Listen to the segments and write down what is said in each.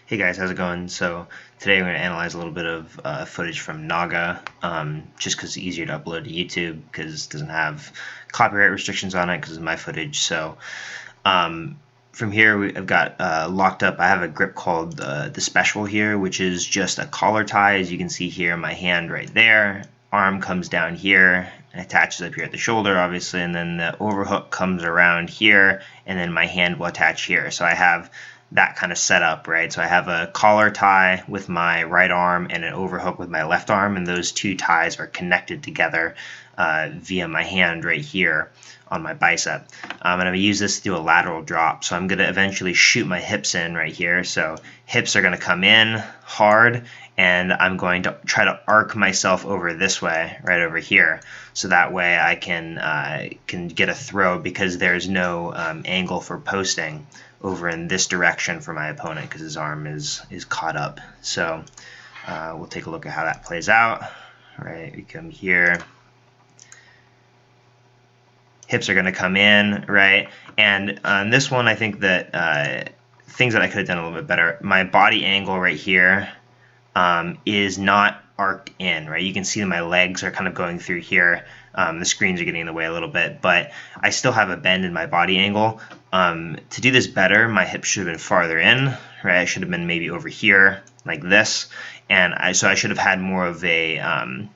Hey guys, how's it going? So today we're going to analyze a little bit of footage from NAGA, just because it's easier to upload to YouTube because it doesn't have copyright restrictions on it because of my footage. So um, from here I've got locked up. I have a grip called the Special here, which is just a collar tie, as you can see here in my hand right there. Arm comes down here and attaches up here at the shoulder, obviously, and then the overhook comes around here, and then my hand will attach here. So I have that kind of setup, right? So I have a collar tie with my right arm and an overhook with my left arm, and those two ties are connected together via my hand right here on my bicep. And I'm going to use this to do a lateral drop. So I'm going to eventually shoot my hips in right here. So hips are going to come in hard, and I'm going to try to arc myself over this way, right over here. So that way I can get a throw because there's no angle for posting over in this direction for my opponent because his arm is caught up. So we'll take a look at how that plays out. Right, we come here. Hips are going to come in, right? And on this one, I think that things that I could have done a little bit better. My body angle right here is not arced in, right? You can see that my legs are kind of going through here. The screens are getting in the way a little bit, but I still have a bend in my body angle. To do this better, my hips should have been farther in, right? I should have been maybe over here like this, and so I should have had more of a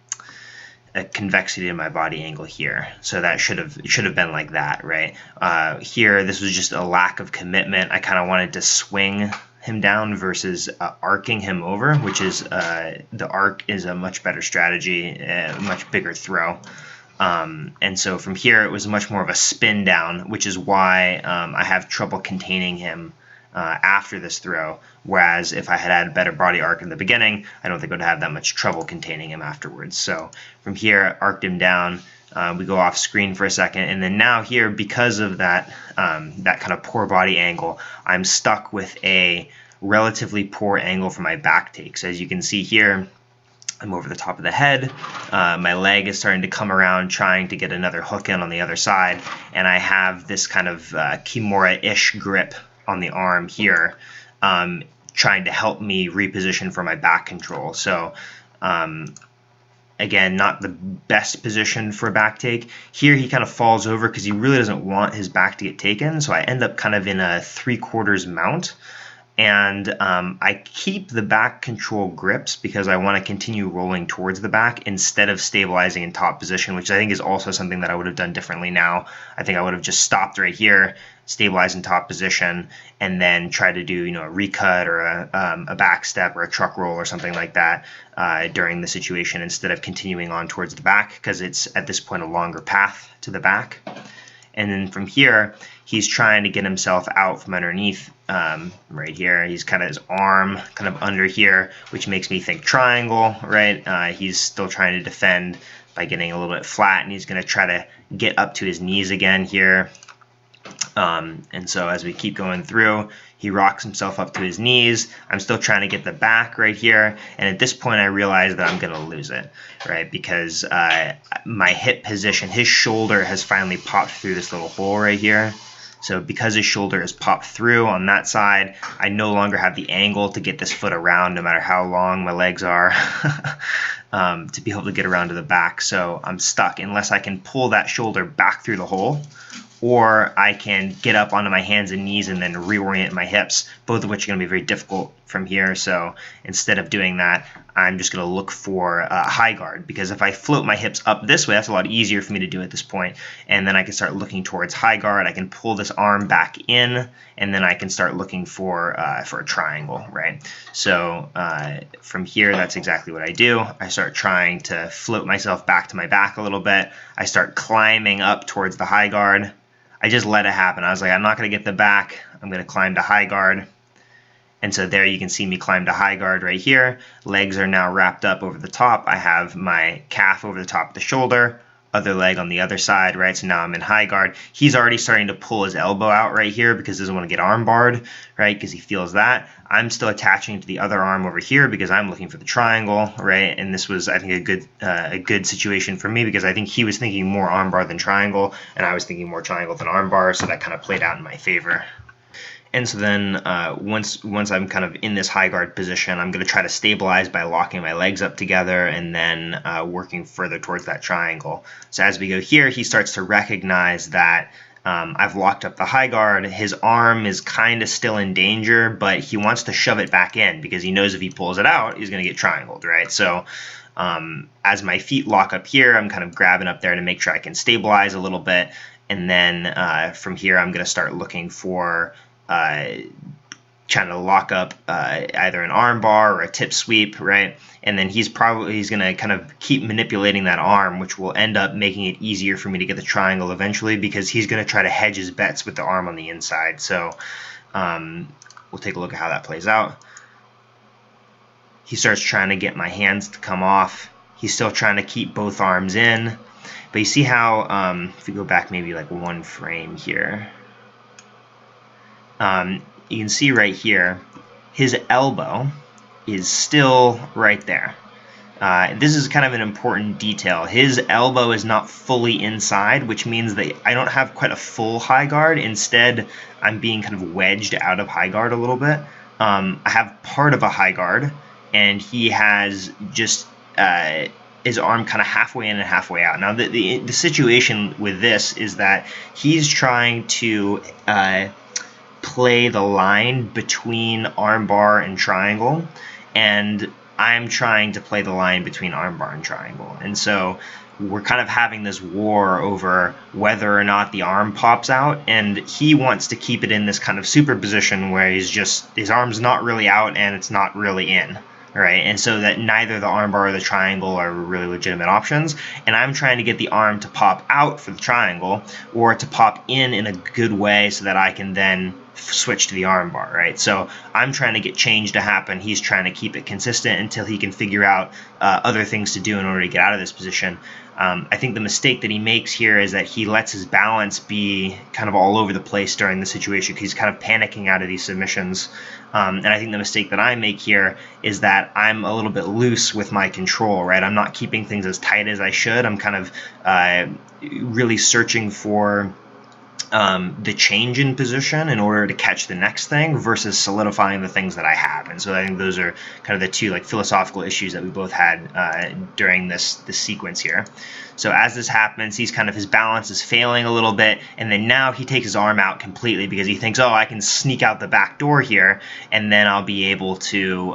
convexity in my body angle here. So that should have been like that, right? Here, this was just a lack of commitment. I kind of wanted to swing him down versus arcing him over, which is the arc is a much better strategy, a much bigger throw. And so from here, it was much more of a spin down, which is why I have trouble containing him after this throw, whereas if I had a better body arc in the beginning, I don't think I would have that much trouble containing him afterwards. So from here, arced him down. We go off screen for a second, and then now here, because of that that kind of poor body angle, I'm stuck with a relatively poor angle for my back takes. As you can see here, I'm over the top of the head. My leg is starting to come around, trying to get another hook in on the other side, and I have this kind of Kimura-ish grip on the arm here, trying to help me reposition for my back control. So again, not the best position for a back take. Here he kind of falls over because he really doesn't want his back to get taken, so I end up kind of in a 3/4 mount. And I keep the back control grips because I want to continue rolling towards the back instead of stabilizing in top position, which I think is also something that I would have done differently now. I think I would have just stopped right here, stabilized in top position, and then try to do a recut or a back step or a truck roll or something like that during the situation instead of continuing on towards the back, because it's at this point a longer path to the back. And then from here, he's trying to get himself out from underneath right here. He's kind of his arm kind of under here, which makes me think triangle, right? He's still trying to defend by getting a little bit flat, and he's going to try to get up to his knees again here. And so as we keep going through, he rocks himself up to his knees. I'm still trying to get the back right here. And at this point, I realize that I'm going to lose it, right? Because my hip position, his shoulder has finally popped through this little hole right here. So because his shoulder has popped through on that side, I no longer have the angle to get this foot around, no matter how long my legs are, to be able to get around to the back. So I'm stuck unless I can pull that shoulder back through the hole, or I can get up onto my hands and knees and then reorient my hips, both of which are going to be very difficult from here. So instead of doing that, I'm just going to look for a high guard, because if I float my hips up this way, that's a lot easier for me to do at this point. And then I can start looking towards high guard. I can pull this arm back in, and then I can start looking for a triangle, right? So from here, that's exactly what I do. I start trying to float myself back to my back a little bit. I start climbing up towards the high guard. I just let it happen. I was like, I'm not going to get the back. I'm going to climb to high guard. And so there you can see me climb to high guard right here. Legs are now wrapped up over the top. I have my calf over the top of the shoulder, other leg on the other side, right? So now I'm in high guard. He's already starting to pull his elbow out right here because he doesn't want to get arm barred, right? Because he feels that. I'm still attaching to the other arm over here because I'm looking for the triangle, right? And this was, I think, a good situation for me because I think he was thinking more arm bar than triangle, and I was thinking more triangle than arm bar, so that kind of played out in my favor. And so then once I'm kind of in this high guard position, I'm going to try to stabilize by locking my legs up together and then working further towards that triangle. So as we go here, he starts to recognize that I've locked up the high guard. His arm is kind of still in danger, but he wants to shove it back in because he knows if he pulls it out, he's going to get triangled, right? So as my feet lock up here, I'm kind of grabbing up there to make sure I can stabilize a little bit. And then from here, I'm going to start looking for trying to lock up either an arm bar or a tip sweep, right? And then he's going to kind of keep manipulating that arm, which will end up making it easier for me to get the triangle eventually because he's going to try to hedge his bets with the arm on the inside. So we'll take a look at how that plays out. He starts trying to get my hands to come off. He's still trying to keep both arms in. But you see how, if we go back maybe like one frame here, you can see right here, his elbow is still right there. This is kind of an important detail. His elbow is not fully inside, which means that I don't have quite a full high guard. Instead, I'm being kind of wedged out of high guard a little bit. I have part of a high guard, and he has just his arm kind of halfway in and halfway out. Now, the situation with this is that he's trying to play the line between armbar and triangle, and I'm trying to play the line between armbar and triangle. And so we're kind of having this war over whether or not the arm pops out, and he wants to keep it in this kind of superposition where his arm's not really out and it's not really in. Right, and so that neither the armbar or the triangle are really legitimate options, and I'm trying to get the arm to pop out for the triangle or to pop in a good way so that I can then switch to the armbar, right? So I'm trying to get change to happen. He's trying to keep it consistent until he can figure out other things to do in order to get out of this position. I think the mistake that he makes here is that he lets his balance be kind of all over the place during the situation because he's kind of panicking out of these submissions. And I think the mistake that I make here is that I'm a little bit loose with my control, right? I'm not keeping things as tight as I should. I'm kind of really searching for the change in position in order to catch the next thing versus solidifying the things that I have. And so I think those are kind of the two like philosophical issues that we both had during this sequence here. So as this happens, his balance is failing a little bit, and then now he takes his arm out completely because he thinks, oh, I can sneak out the back door here, and then I'll be able to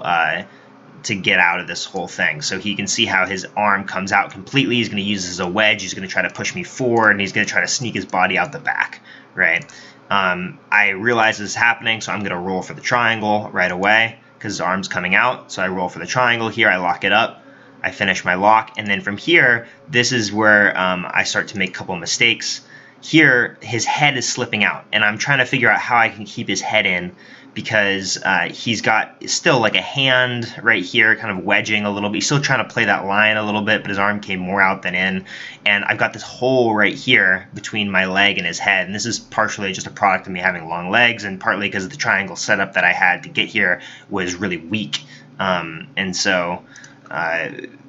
get out of this whole thing. So he can see how his arm comes out completely. He's going to use this as a wedge. He's going to try to push me forward, and he's going to try to sneak his body out the back, right? I realize this is happening, so I'm going to roll for the triangle right away because his arm's coming out. So I roll for the triangle here. I lock it up. I finish my lock, and then from here, this is where I start to make a couple of mistakes. Here, his head is slipping out, and I'm trying to figure out how I can keep his head in because he's got still like a hand right here kind of wedging a little bit. He's still trying to play that line a little bit, but his arm came more out than in. And I've got this hole right here between my leg and his head. And this is partially just a product of me having long legs and partly because the triangle setup that I had to get here was really weak. And so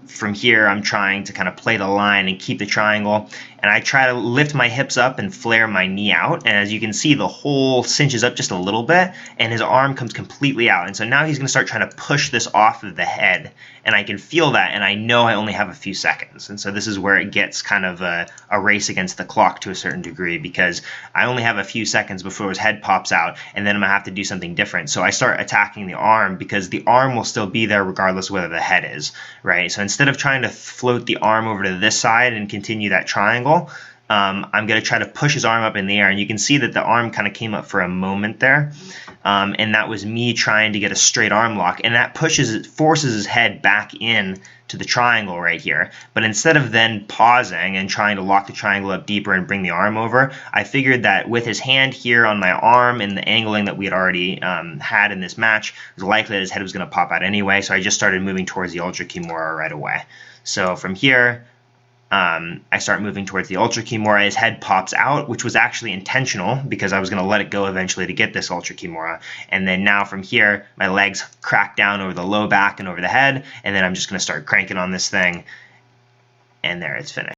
from here, I'm trying to kind of play the line and keep the triangle. And I try to lift my hips up and flare my knee out. And as you can see, the hole cinches up just a little bit, and his arm comes completely out. And so now he's going to start trying to push this off of the head. And I can feel that, and I know I only have a few seconds. And so this is where it gets kind of a race against the clock to a certain degree, because I only have a few seconds before his head pops out, and then I'm going to have to do something different. So I start attacking the arm, because the arm will still be there regardless of whether the head is, right? So instead of trying to float the arm over to this side and continue that triangle, I'm going to try to push his arm up in the air, and you can see that the arm kind of came up for a moment there, and that was me trying to get a straight arm lock, and that forces his head back in to the triangle right here. But instead of then pausing and trying to lock the triangle up deeper and bring the arm over, I figured that with his hand here on my arm and the angling that we had already had in this match, it was likely that his head was going to pop out anyway, so I just started moving towards the Ultra Kimura right away. So from here, I start moving towards the Ultra Kimura. His head pops out, which was actually intentional because I was going to let it go eventually to get this Ultra Kimura. And then now from here, my legs crack down over the low back and over the head, and then I'm just going to start cranking on this thing, and there, it's finished.